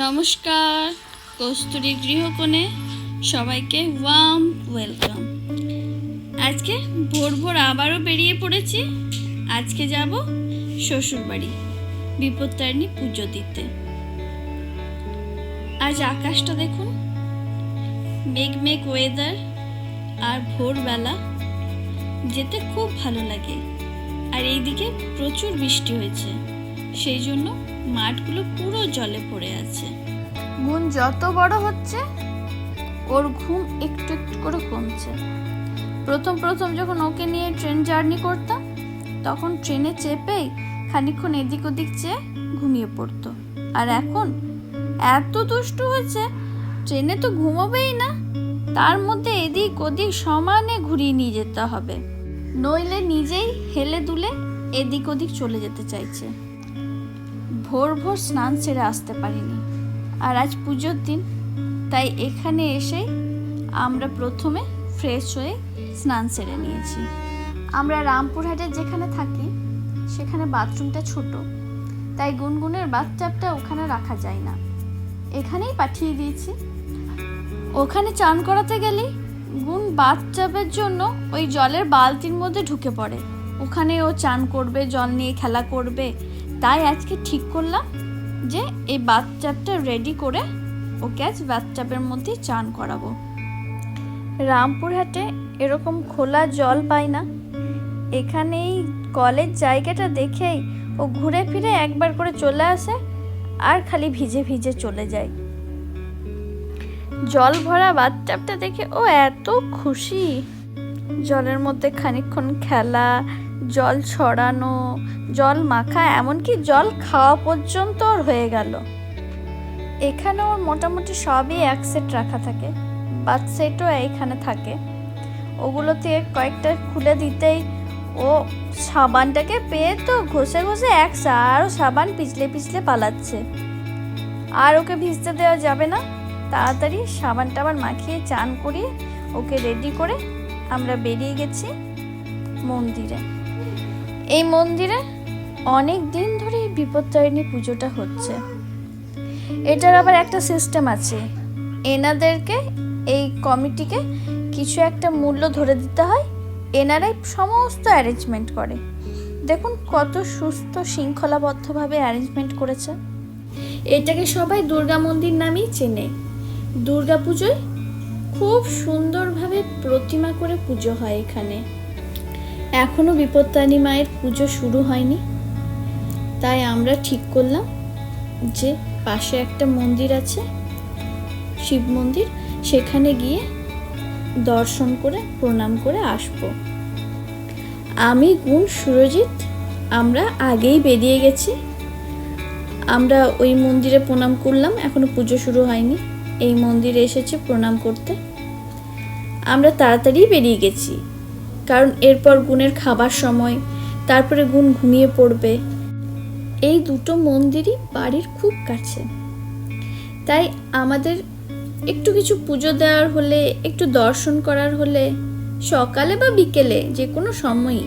নমস্কার, কস্তুরী গৃহকোণে সবাইকে warm welcome. আজকে ভোর ভোর আবারও বেরিয়ে পড়েছি। আজকে যাব শ্বশুরবাড়ি বিপত্তারিণী পুজো দিতে। আজ আকাশটা দেখুন, মেঘ মেঘ ওয়েদার, আর ভোরবেলা যেতে খুব ভালো লাগে। আর এইদিকে প্রচুর বৃষ্টি হয়েছে, সেই জন্য মাঠগুলো পুরো জলে পড়ে আছে। গুণ যত বড় হচ্ছে ওর ঘুম একটু একটু করে কমছে। প্রথম যখন ওকে নিয়ে ট্রেন জার্নি করতাম, তখন ট্রেনে চেপেই খানিকক্ষণ এদিক ওদিক চেয়ে ঘুমিয়ে পড়তো। আর এখন এত দুষ্টু হয়েছে, ট্রেনে তো ঘুমোবেই না, তার মধ্যে এদিক ওদিক সমানে ঘুরিয়ে নিয়ে যেতে হবে, নইলে নিজেই হেলে দুলে এদিক ওদিক চলে যেতে চাইছে। ভোর ভোর স্নান সেরে আসতে পারিনি, আর আজ পুজোর দিন, তাই এখানে এসে আমরা প্রথমে ফ্রেশ হয়ে স্নান সেরে নিয়েছি। আমরা রামপুরহাটে যেখানে থাকি সেখানে বাথরুমটা ছোট, তাই গুনগুনের বাথটাবটা ওখানে রাখা যায় না, এখানেই পাঠিয়ে দিয়েছি। ওখানে চান করাতে গেলেই গুন বাথটাবের জন্য ওই জলের বালতির মধ্যে ঢুকে পড়ে। ওখানে ও চান করবে, জল নিয়ে খেলা করবে। তাই আজকে ঠিক করলাম যে এই বাথটাবটা রেডি করে ওকে আজ বাথটাবের মধ্যেই চান করাবো। রামপুরহাটে এরকম খোলা জল পাই না, এখানে এই কলের জায়গাটা দেখেই ও ঘুরে ফিরে একবার করে চলে আসে আর খালি ভিজে ভিজে চলে যায়। জল ভরা বাথটাবটা দেখে ও এত খুশি। জলের মধ্যে খানিকক্ষণ খেলা, জল ছড়ানো, জল মাখা, এমনকি জল খাওয়া পর্যন্ত ওর হয়ে গেল। এখানে ওর মোটামুটি সবই এক সেট রাখা থাকে, বাথ সেটও এইখানে থাকে। ওগুলোতে কয়েকটা খুলে দিতেই ও সাবানটাকে পেয়ে তো ঘষে ঘষে আরও সাবান পিছলে পিছলে পালাচ্ছে। আর ওকে ভিজতে দেওয়া যাবে না, তাড়াতাড়ি সাবান টাবান মাখিয়ে চান করিয়ে ওকে রেডি করে আমরা বেরিয়ে গেছি মন্দিরে। এই মন্দিরে অনেক দিন ধরে বিপত্তারিণী পুজোটা হচ্ছে। এটার আবার একটা সিস্টেম আছে, এনাদেরকে, এই কমিটিকে কিছু একটা মূল্য ধরে দিতে হয়, এনারাই সমস্ত অ্যারেঞ্জমেন্ট করে। দেখুন কত সুস্থ শৃঙ্খলাবদ্ধভাবে অ্যারেঞ্জমেন্ট করেছে। এটাকে সবাই দুর্গা মন্দির নামেই চেনে। দুর্গা পুজোয় খুব সুন্দরভাবে প্রতিমা করে পুজো হয় এখানে। এখনো বিপত্তারিণী মায়ের পুজো শুরু হয়নি, তাই আমরা ঠিক করলাম যে পাশে একটা মন্দির আছে, শিব মন্দির, সেখানে গিয়ে দর্শন করে প্রণাম করে আসবো। আমি, গুণ, সুরজিৎ আমরা আগেই বেরিয়ে গেছি। আমরা ওই মন্দিরে প্রণাম করলাম, এখনো পুজো শুরু হয়নি। এই মন্দিরে এসেছি প্রণাম করতে। আমরা তাড়াতাড়ি বেরিয়ে গেছি, কারণ এরপর গুণের খাবার সময়, তারপরে গুণ ঘুমিয়ে পড়বে। এই দুটো মন্দিরই বাড়ির খুব কাছে, তাই আমাদের একটু কিছু পুজো দেওয়ার হলে, একটু দর্শন করার হলে, সকালে বা বিকেলে যে কোনো সময়ই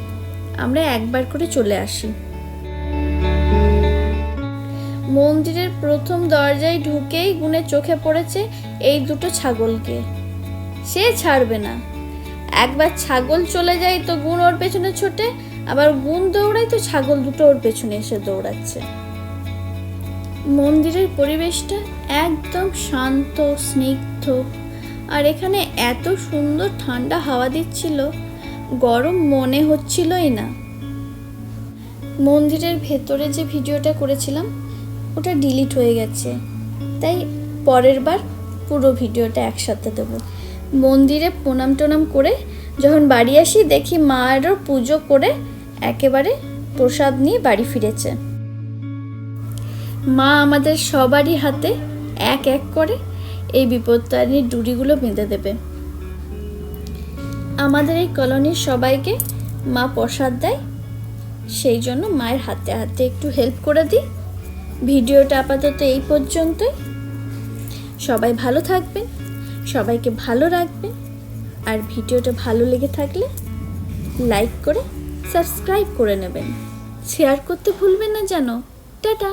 আমরা একবার করে চলে আসি। মন্দিরের প্রথম দরজায় ঢুকেই গুণের চোখে পড়েছে এই দুটো ছাগলকে। সে ছাড়বে না, একবার ছাগল চলে যায় তো গুণ ওর পেছনে ছোটে, আবার গুণ দৌড়ায় তো ছাগল দুটো ওর পেছনে এসে দৌড়াচ্ছে। মন্দিরের পরিবেশটা একদম শান্ত স্নিগ্ধ, আর এখানে এত সুন্দর ঠান্ডা হাওয়া দিচ্ছিল, গরম মনে হচ্ছিলই না। মন্দিরের ভেতরে যে ভিডিওটা করেছিলাম ওটা ডিলিট হয়ে গেছে, তাই পরের বার পুরো ভিডিওটা একসাথে দেবো। মন্দিরে প্রণাম টনাম করে যখন বাড়ি আসি, দেখি মায়েরও পুজো করে একেবারে প্রসাদ নিয়ে বাড়ি ফিরেছে। মা আমাদের সবারই হাতে এক এক করে এই বিপত্তারিণীর ডুরিগুলো বেঁধে দেবে। আমাদের এই কলোনির সবাইকে মা প্রসাদ দেয়, সেই জন্য মায়ের হাতে হাতে একটু হেল্প করে দিই। ভিডিওটা আপাতত এই পর্যন্তই। সবাই ভালো থাকবেন, সবাইকে ভালো রাখবেন, আর ভিডিওটা ভালো লেগে থাকলে লাইক করে সাবস্ক্রাইব করে নেবেন, শেয়ার করতে ভুলবেন না যেন। টাটা।